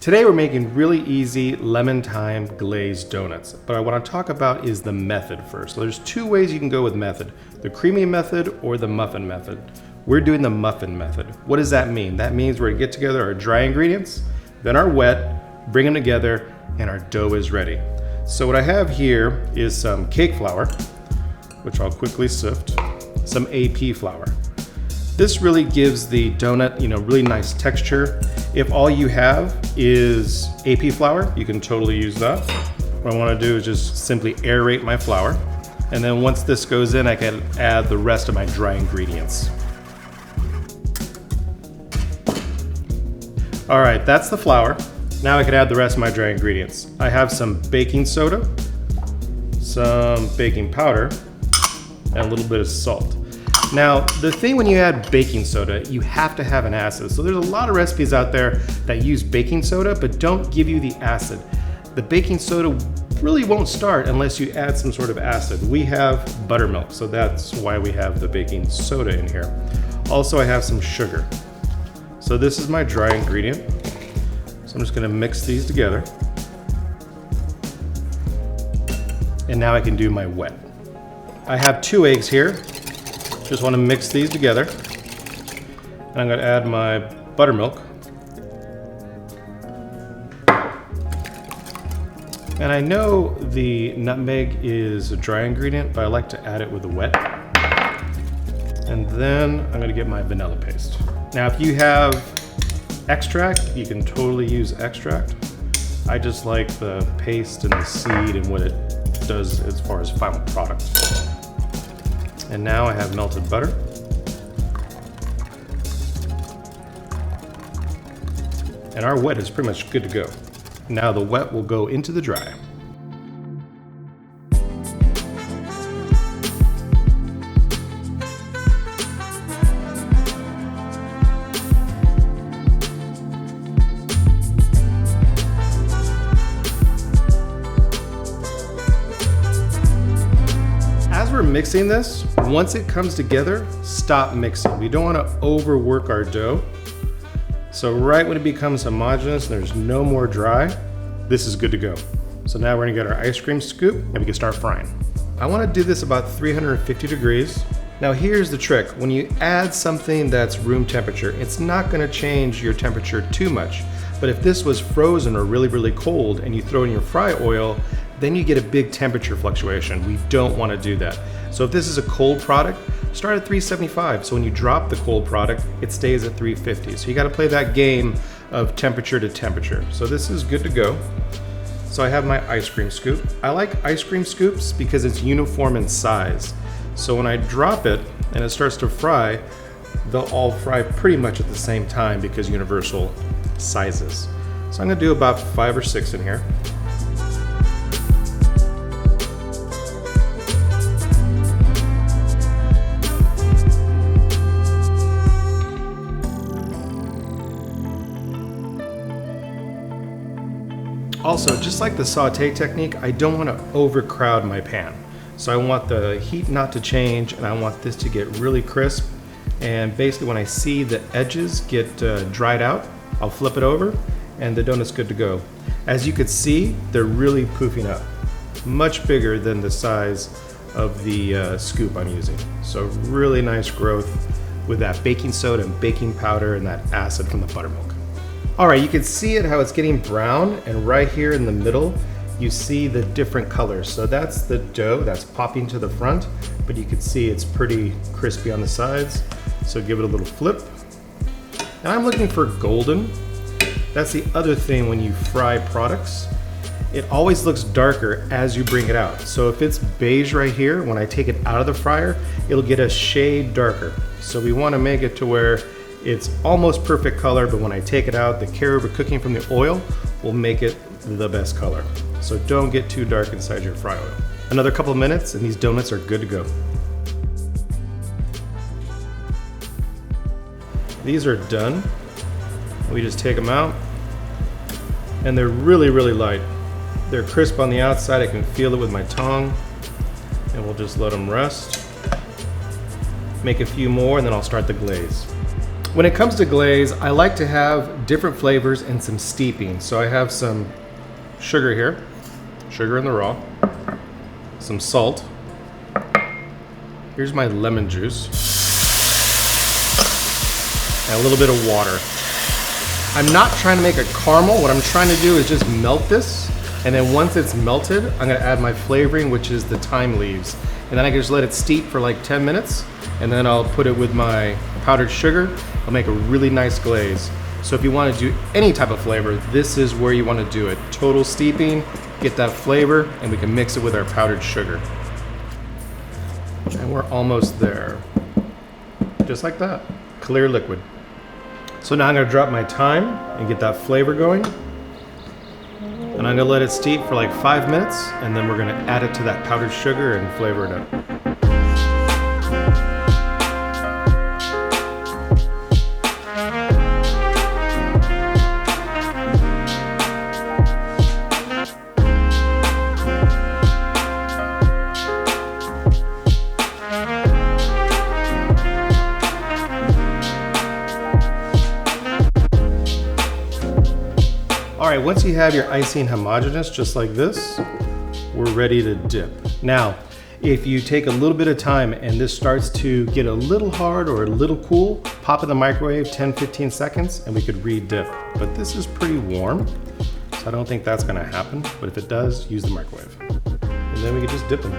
Today we're making really easy lemon thyme glazed donuts, but what I want to talk about is the method first. So there's two ways you can go with method, the creamy method or the muffin method. We're doing the muffin method. What does that mean? That means we're gonna get together our dry ingredients, then our wet, bring them together, and our dough is ready. So what I have here is some cake flour, which I'll quickly sift, some AP flour. This really gives the donut, really nice texture. If all you have is AP flour, you can totally use that. What I want to do is just simply aerate my flour. And then once this goes in, I can add the rest of my dry ingredients. All right, that's the flour. Now I can add the rest of my dry ingredients. I have some baking soda, some baking powder, and a little bit of salt. Now, the thing when you add baking soda, you have to have an acid. So there's a lot of recipes out there that use baking soda, but don't give you the acid. The baking soda really won't start unless you add some sort of acid. We have buttermilk, so that's why we have the baking soda in here. Also, I have some sugar. So this is my dry ingredient. So I'm just gonna mix these together. And now I can do my wet. I have 2 eggs here. Just want to mix these together. And I'm going to add my buttermilk. And I know the nutmeg is a dry ingredient, but I like to add it with the wet. And then I'm going to get my vanilla paste. Now, if you have extract, you can totally use extract. I just like the paste and the seed and what it does as far as final product. And now I have melted butter. And our wet is pretty much good to go. Now the wet will go into the dry. As we're mixing this, once it comes together, stop mixing. We don't want to overwork our dough. So right when it becomes homogeneous and there's no more dry, this is good to go. So now we're gonna get our ice cream scoop and we can start frying. I want to do this about 350 degrees. Now here's the trick. When you add something that's room temperature, it's not gonna change your temperature too much. But if this was frozen or really, really cold and you throw in your fry oil, then you get a big temperature fluctuation. We don't want to do that. So if this is a cold product, start at 375. So when you drop the cold product, it stays at 350. So you got to play that game of temperature to temperature. So this is good to go. So I have my ice cream scoop. I like ice cream scoops because it's uniform in size. So when I drop it and it starts to fry, they'll all fry pretty much at the same time because universal sizes. So I'm gonna do about 5 or 6 in here. Also, just like the saute technique, I don't want to overcrowd my pan. So I want the heat not to change and I want this to get really crisp. And basically when I see the edges get dried out, I'll flip it over and the donut's good to go. As you can see, they're really poofing up. Much bigger than the size of the scoop I'm using. So really nice growth with that baking soda and baking powder and that acid from the buttermilk. All right, you can see it how it's getting brown, and right here in the middle, you see the different colors. So that's the dough that's popping to the front, but you can see it's pretty crispy on the sides. So give it a little flip. And I'm looking for golden. That's the other thing when you fry products. It always looks darker as you bring it out. So if it's beige right here, when I take it out of the fryer, it'll get a shade darker. So we want to make it to where it's almost perfect color, but when I take it out, the carryover cooking from the oil will make it the best color. So don't get too dark inside your fry oil. Another couple of minutes and these donuts are good to go. These are done. We just take them out and they're really, really light. They're crisp on the outside. I can feel it with my tongue, and we'll just let them rest. Make a few more and then I'll start the glaze. When it comes to glaze, I like to have different flavors and some steeping. So I have some sugar here, sugar in the raw, some salt. Here's my lemon juice, and a little bit of water. I'm not trying to make a caramel. What I'm trying to do is just melt this, and then once it's melted, I'm gonna add my flavoring, which is the thyme leaves. And then I can just let it steep for like 10 minutes, and then I'll put it with my powdered sugar. I'll make a really nice glaze. So if you want to do any type of flavor, this is where you want to do it. Total steeping, get that flavor, and we can mix it with our powdered sugar. And we're almost there. Just like that, clear liquid. So now I'm gonna drop my thyme and get that flavor going. And I'm gonna let it steep for like 5 minutes, and then we're gonna add it to that powdered sugar and flavor it up. All right, once you have your icing homogeneous, just like this, we're ready to dip. Now, if you take a little bit of time and this starts to get a little hard or a little cool, pop in the microwave 10-15 seconds and we could re-dip. But this is pretty warm, so I don't think that's gonna happen. But if it does, use the microwave. And then we can just dip them.